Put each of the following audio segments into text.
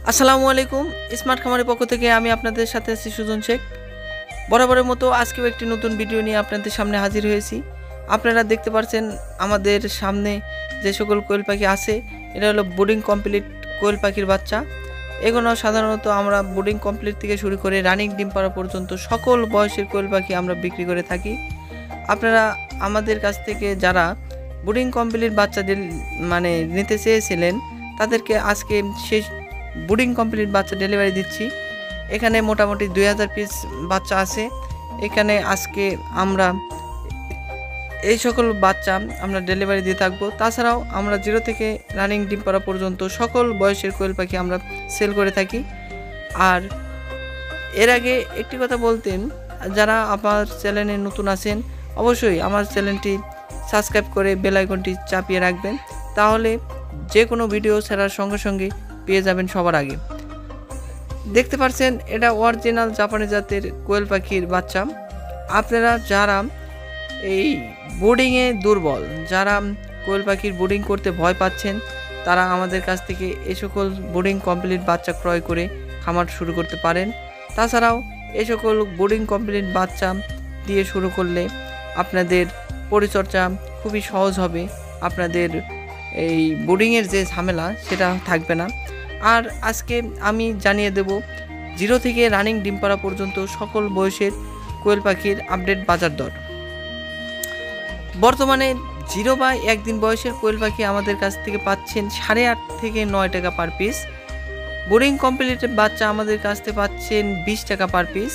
আসসালামু আলাইকুম। স্মার্ট খামারের পক্ষ থেকে আমি আপনাদের সাথে আছি সুজন শেখ। বরাবরের মতো আজকেও একটি নতুন ভিডিও নিয়ে আপনাদের সামনে হাজির হয়েছি। আপনারা দেখতে পাচ্ছেন আমাদের সামনে যে সকল কোয়েল পাখি আছে, এটা হলো বোর্ডিং কমপ্লিট কোয়েল পাখির বাচ্চা। এগুলো সাধারণত আমরা বোর্ডিং কমপ্লিট থেকে শুরু করে রানিং ডিম পাড়া পর্যন্ত সকল বয়সের কোয়েল পাখি আমরা বিক্রি করে থাকি। আপনারা আমাদের কাছ থেকে যারা বোর্ডিং কমপ্লিট বাচ্চা নিতে চেয়েছিলেন, তাদেরকে আজকে সেই বোর্ডিং কমপ্লিট বাচ্চা ডেলিভারি দিচ্ছি। এখানে মোটামুটি 2000 পিস বাচ্চা আছে। এখানে আজকে আমরা এই সকল বাচ্চা আমরা ডেলিভারি দিয়ে থাকবো। তাছাড়াও আমরা 0 থেকে রানিং ডিম পাড়া পর্যন্ত সকল বয়সের কোয়েল পাখি আমরা সেল করে থাকি। আর এর আগে একটি কথা বলতেন, যারা আমার চ্যানেলে নতুন আছেন অবশ্যই আমার চ্যানেলটি সাবস্ক্রাইব করে বেল আইকনটি চাপিয়ে রাখবেন, তাহলে যে কোনো ভিডিও ছাড়ার সঙ্গে সঙ্গে পেয়ে যাবেন সবার আগে। দেখতে পাচ্ছেন এটা অরিজিনাল জাপানি জাতের কোয়েল পাখির বাচ্চা। আপনারা যারা এই বোর্ডিংয়ে দুর্বল, যারা কোয়েল পাখির বোর্ডিং করতে ভয় পাচ্ছেন, তারা আমাদের কাছ থেকে এই সকল বোর্ডিং কমপ্লিট বাচ্চা ক্রয় করে খামার শুরু করতে পারেন। তাছাড়াও এই সকল বোর্ডিং কমপ্লিট বাচ্চা দিয়ে শুরু করলে আপনাদের পরিচর্যা খুবই সহজ হবে, আপনাদের এই বোর্ডিংয়ের যে ঝামেলা সেটা থাকবে না। আর আজকে আমি জানিয়ে দেব 0 থেকে রানিং ডিম পাড়া পর্যন্ত সকল বয়সের কোয়েল পাখির আপডেট বাজার দর। বর্তমানে 0 বা 1 দিন বয়সের কোয়েল পাখি আমাদের কাছ থেকে পাচ্ছেন 8.5 থেকে 9 টাকা পার পিস। বোর্ডিং কমপ্লিটের বাচ্চা আমাদের কাছ থেকে পাচ্ছেন 20 টাকা পার পিস।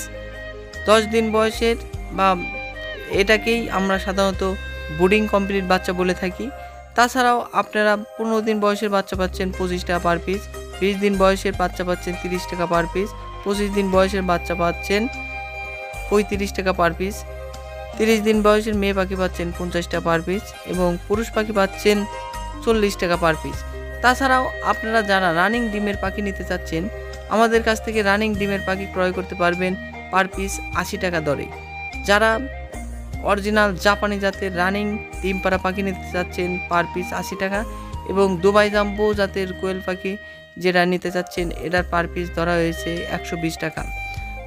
10 দিন বয়সের বা এটাকেই আমরা সাধারণত বোর্ডিং কমপ্লিট বাচ্চা বলে থাকি। তাছাড়াও আপনারা 15 দিন বয়সের বাচ্চা পাচ্ছেন 25 টাকা পার পিস, 20 দিন বয়সের বাচ্চা পাচ্ছেন 30 টাকা পার পিস, 25 দিন বয়সের বাচ্চা পাচ্ছেন 35 টাকা পার পিস, 30 দিন বয়সের মেয়ে পাখি পাচ্ছেন 50 টাকা পার পিস এবং পুরুষ পাখি পাচ্ছেন 40 টাকা পার পিস। তাছাড়াও আপনারা যারা রানিং ডিমের পাখি নিতে চাচ্ছেন, আমাদের কাছ থেকে রানিং ডিমের পাখি ক্রয় করতে পারবেন পার পিস 80 টাকা দরে। যারা অরিজিনাল জাপানি জাতের রানিং ডিম পাড়া পাখি নিতে চাচ্ছেন পার পিস 80 টাকা, এবং দুবাই জাম্বো জাতের কোয়েল পাখি যেটা নিতে চাচ্ছেন এটার পার পিস ধরা হয়েছে 120 টাকা।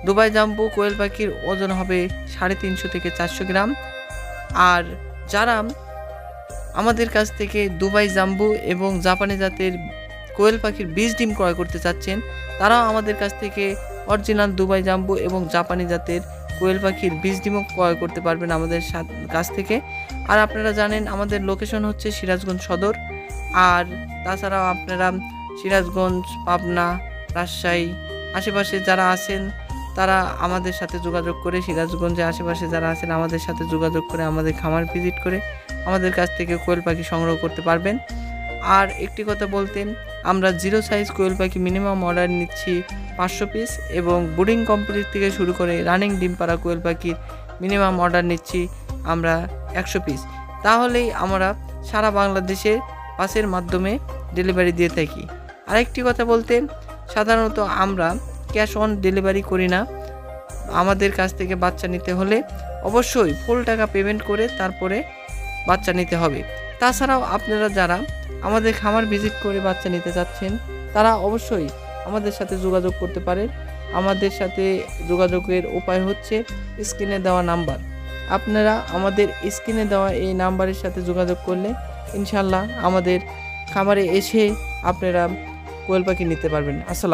দুবাই জাম্বো কোয়েল পাখির ওজন হবে 350 থেকে 400 গ্রাম। আর যারা আমাদের কাছ থেকে দুবাই জাম্বো এবং জাপানি জাতের কোয়েল পাখির বীজ ডিম ক্রয় করতে চাচ্ছেন, তারাও আমাদের কাছ থেকে অরিজিনাল দুবাই জাম্বো এবং জাপানি জাতের কোয়েল পাখির বীজ ডিমও ক্রয় করতে পারবেন আমাদের কাছ থেকে। আর আপনারা জানেন আমাদের লোকেশন হচ্ছে সিরাজগঞ্জ সদর। আর তাছাড়াও আপনারা সিরাজগঞ্জ, পাবনা, রাজশাহী আশেপাশে যারা আছেন তারা আমাদের সাথে যোগাযোগ করে, সিরাজগঞ্জের আশেপাশে যারা আছেন আমাদের সাথে যোগাযোগ করে আমাদের খামার ভিজিট করে আমাদের কাছ থেকে কোয়েল পাখি সংগ্রহ করতে পারবেন। আর একটি কথা বলতেন, আমরা 0 সাইজ কোয়েল পাখি মিনিমাম অর্ডার নিচ্ছি 500 পিস, এবং বোর্ডিং কমপ্লিট থেকে শুরু করে রানিং ডিম পাড়া কোয়েল পাখির মিনিমাম অর্ডার নিচ্ছি আমরা 100 পিস। তাহলেই আমরা সারা বাংলাদেশে বাসের মাধ্যমে ডেলিভারি দিয়ে থাকি। আরেকটি কথা বলতে, সাধারণত আমরা ক্যাশ অন ডেলিভারি করি না। আমাদের কাছ থেকে বাচ্চা নিতে হলে অবশ্যই ফুল টাকা পেমেন্ট করে তারপরে বাচ্চা নিতে হবে। তাছাড়াও আপনারা যারা আমাদের খামার ভিজিট করে বাচ্চা নিতে চাচ্ছেন, তারা অবশ্যই আমাদের সাথে যোগাযোগ করতে পারেন। আমাদের সাথে যোগাযোগের উপায় হচ্ছে স্ক্রিনে দেওয়া নাম্বার। আপনারা আমাদের স্ক্রিনে দেওয়া এই নাম্বারের সাথে যোগাযোগ করলে ইনশাল্লাহ আমাদের খামারে এসে আপনারা কোয়েল পাখি নিতে পারবেন। আসসালাম।